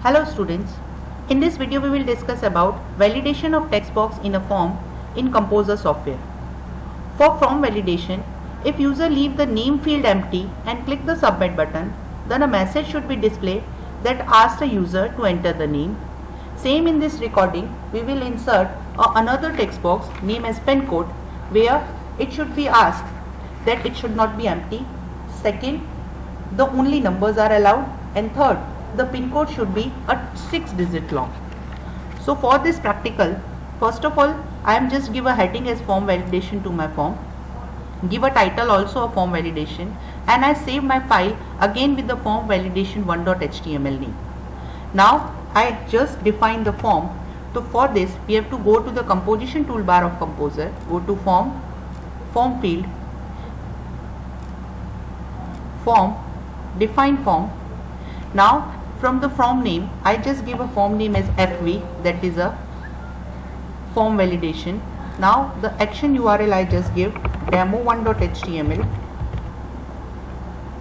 Hello students, in this video we will discuss about validation of text box in a form in Composer software. For form validation, if user leave the name field empty and click the submit button, then a message should be displayed that asks the user to enter the name. Same in this recording, we will insert another text box named as pin code where it should be asked that it should not be empty. Second, the only numbers are allowed, and third, the pin code should be a 6-digit long. So for this practical, first of all, I am just give a heading as form validation to my form, give a title also a form validation, and I save my file again with the form validation 1.html name. Now I just define the form. So for this we have to go to the composition toolbar of Composer, go to form field, form, define form. Now from the form name, I just give a form name as FV, that is a form validation. Now the action URL I just give demo1.html.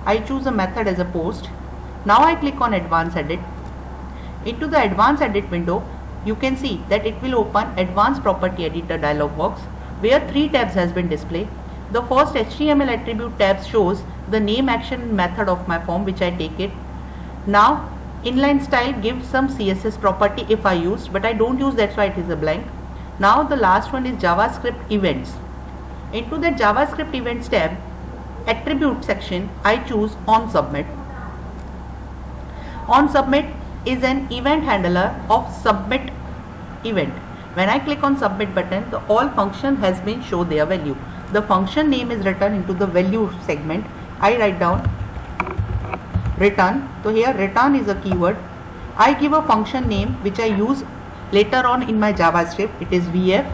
I choose a method as a post. Now I click on advanced edit. Into the advanced edit window, you can see that it will open advanced property editor dialog box where 3 tabs has been displayed. The first HTML attribute tab shows the name, action and method of my form which I take it. Now inline style gives some CSS property if I used, but I don't use, that's why it is a blank. Now the last one is JavaScript events. Into the JavaScript events tab, attribute section, I choose on submit. On submit is an event handler of submit event. When I click on submit button, the all function has been show their value. The function name is written into the value segment. I write down return. So here return is a keyword. I give a function name which I use later on in my JavaScript. It is VF.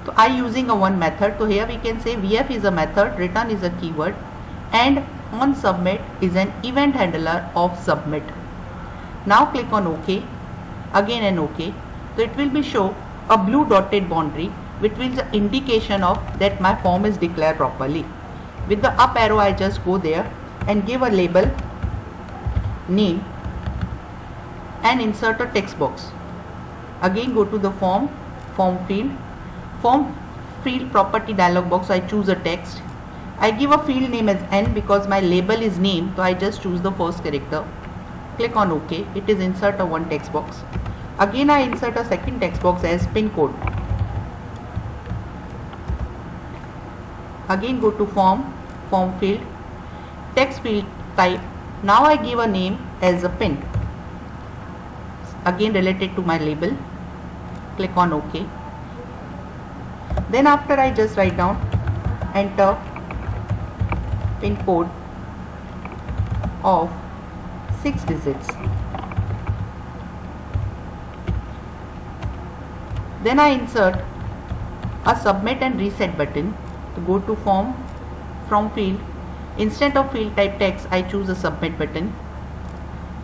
So I using a one method. So here we can say VF is a method, return is a keyword, and on submit is an event handler of submit. Now click on OK, again and OK. So it will be show a blue dotted boundary which will the indication of that my form is declared properly. With the up arrow I just go there and give a label name and insert a text box. Again go to the form field property dialog box. I choose a text. I give a field name as n because my label is name, so I just choose the first character. Click on OK. It is insert a one text box. Again I insert a second text box as pin code. Again go to form field, text field type. Now I give a name as a pin, again related to my label. Click on OK. Then after I just write down enter pin code of 6 digits. Then I insert a submit and reset button. To go to form from field, instead of field type text I choose a submit button.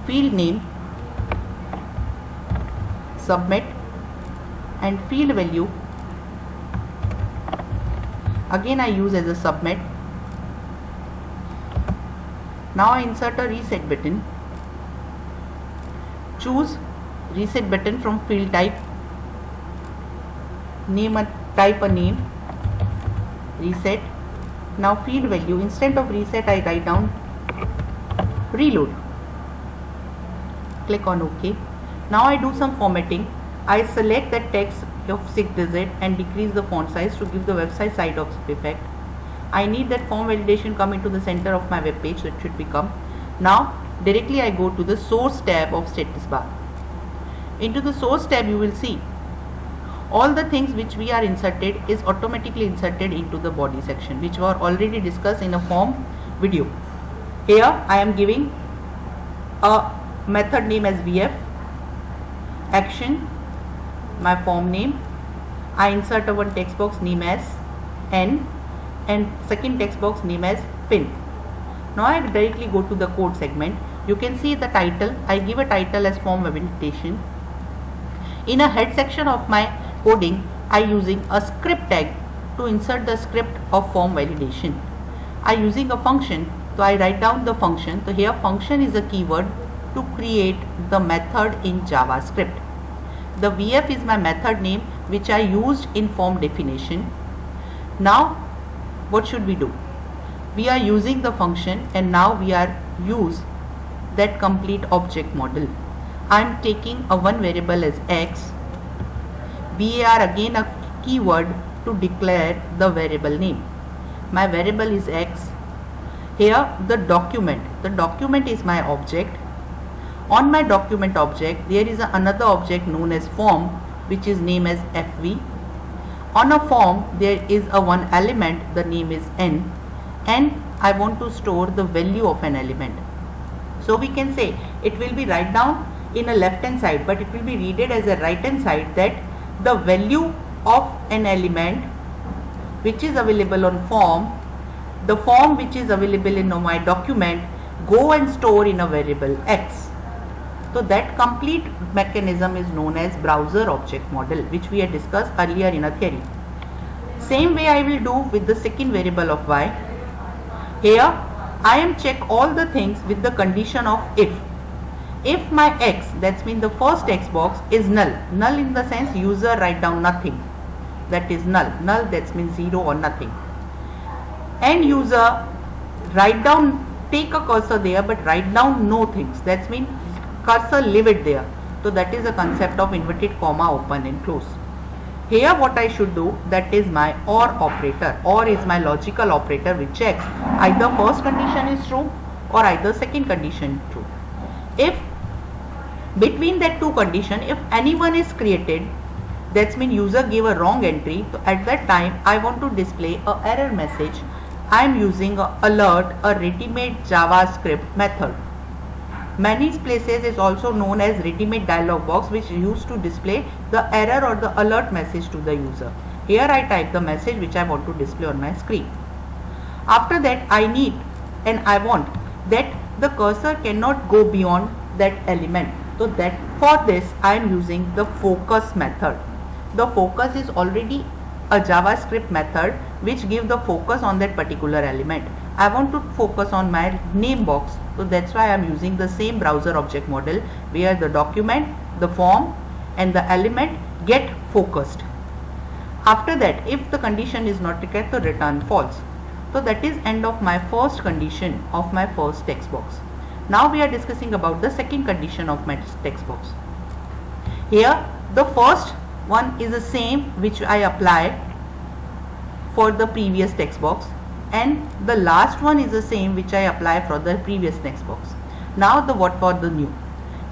Field name, submit, and field value again I use as a submit. Now I insert a reset button. Choose reset button from field type, type a name, reset. Now field value, instead of reset I write down reload. Click on OK. Now I do some formatting. I select the text of 6 digit and decrease the font size to give the website side of effect. I need that form validation come into the center of my web page, so it should become. Now directly I go to the source tab of status bar. Into the source tab you will see all the things which we are inserted is automatically inserted into the body section, which were already discussed in a form video. Here I am giving a method name as VF, action, my form name. I insert a one text box name as N and second text box name as pin. Now I directly go to the code segment. You can see the title. I give a title as form validation. In a head section of my coding, I using a script tag to insert the script of form validation. I using a function, so I write down the function. So here function is a keyword to create the method in JavaScript. The VF is my method name which I used in form definition. Now what should we do? We are using the function and now we are use that complete object model. I am taking a one variable as x. var again a keyword to declare the variable name. My variable is x. Here the document is my object. On my document object there is another object known as form which is named as fv. On a form there is a one element, the name is n, and I want to store the value of an element. So we can say it will be write down in a left hand side, but it will be read as a right hand side, that the value of an element which is available on form, the form which is available in my document, go and store in a variable x. So that complete mechanism is known as browser object model, which we had discussed earlier in a theory. Same way I will do with the second variable of y. Here I am check all the things with the condition of if. If my x, that means the first x box, is null. Null in the sense user write down nothing. That is null. Null that means 0 or nothing. And user write down, take a cursor there but write down no things. That means cursor leave it there. So that is the concept of inverted comma open and close. Here what I should do, that is my OR operator. OR is my logical operator which checks either first condition is true or either second condition is true. If between that two condition, if anyone is created, that means user gave a wrong entry, so at that time I want to display a error message. I am using a alert, a ready-made JavaScript method. Many places is also known as ready-made dialog box, which used to display the error or the alert message to the user. Here I type the message which I want to display on my screen. After that I need and I want that the cursor cannot go beyond that element. So that for this I am using the focus method. The focus is already a JavaScript method which gives the focus on that particular element. I want to focus on my name box, so that's why I am using the same browser object model where the document, the form and the element get focused. After that, if the condition is not required, to return false. So that is end of my first condition of my first text box. Now we are discussing about the second condition of my text box. Here the first one is the same which I apply for the previous text box, and the last one is the same which I apply for the previous text box. Now the what for the new.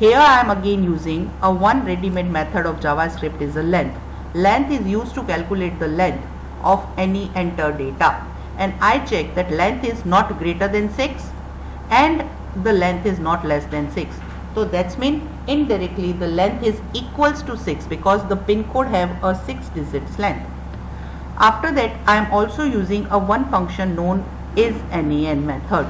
Here I am again using a one ready-made method of JavaScript is a length. Length is used to calculate the length of any entered data, and I check that length is not greater than 6 and the length is not less than 6. So that's mean indirectly the length is equals to 6 because the pin code have a 6 digits length. After that I am also using a one function known isNaN method.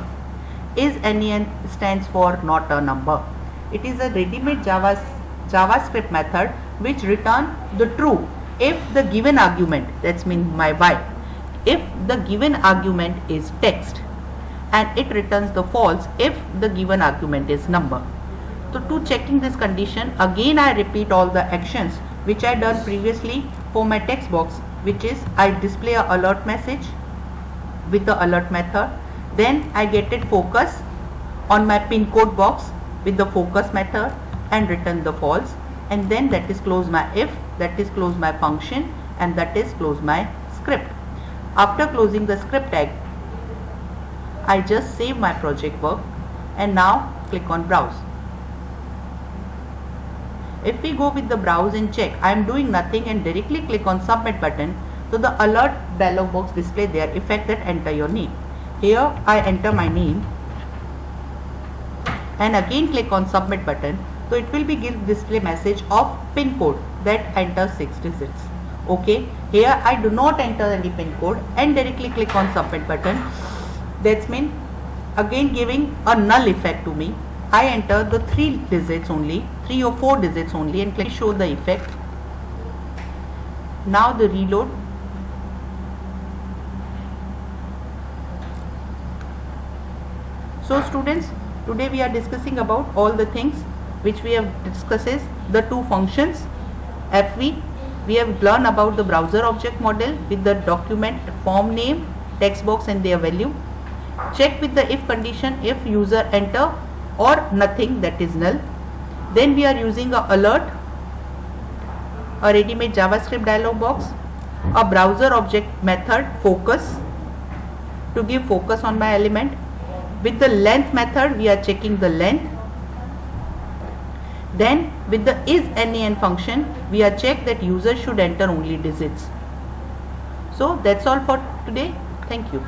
IsNaN stands for not a number. It is a ready-made JavaScript method which return the true if the given argument, that's mean my y, if the given argument is text, and it returns the false if the given argument is number. So to checking this condition, again I repeat all the actions which I done previously for my text box, which is I display a alert message with the alert method, then I get it focus on my pin code box with the focus method and return the false, and then that is close my if, that is close my function, and that is close my script. After closing the script tag, I just save my project work and now click on browse. If we go with the browse and check, I am doing nothing and directly click on submit button, so the alert dialog box display there effect that enter your name. Here I enter my name and again click on submit button, so it will be give display message of pin code that enter 6 digits. Okay, here I do not enter any pin code and directly click on submit button. That's mean again giving a null effect to me. I enter the 3 digits only, 3 or 4 digits only, and click show the effect. Now the reload. So students, Today we are discussing about all the things which we have discussed is the two functions FV. We have learned about the browser object model with the document form name, text box and their value. Check with the if condition if user enter or nothing, that is null. Then we are using a alert, a ready-made JavaScript dialog box, a browser object method focus to give focus on my element. With the length method we are checking the length. Then with the isNaN function we are check that user should enter only digits. So that's all for today. Thank you.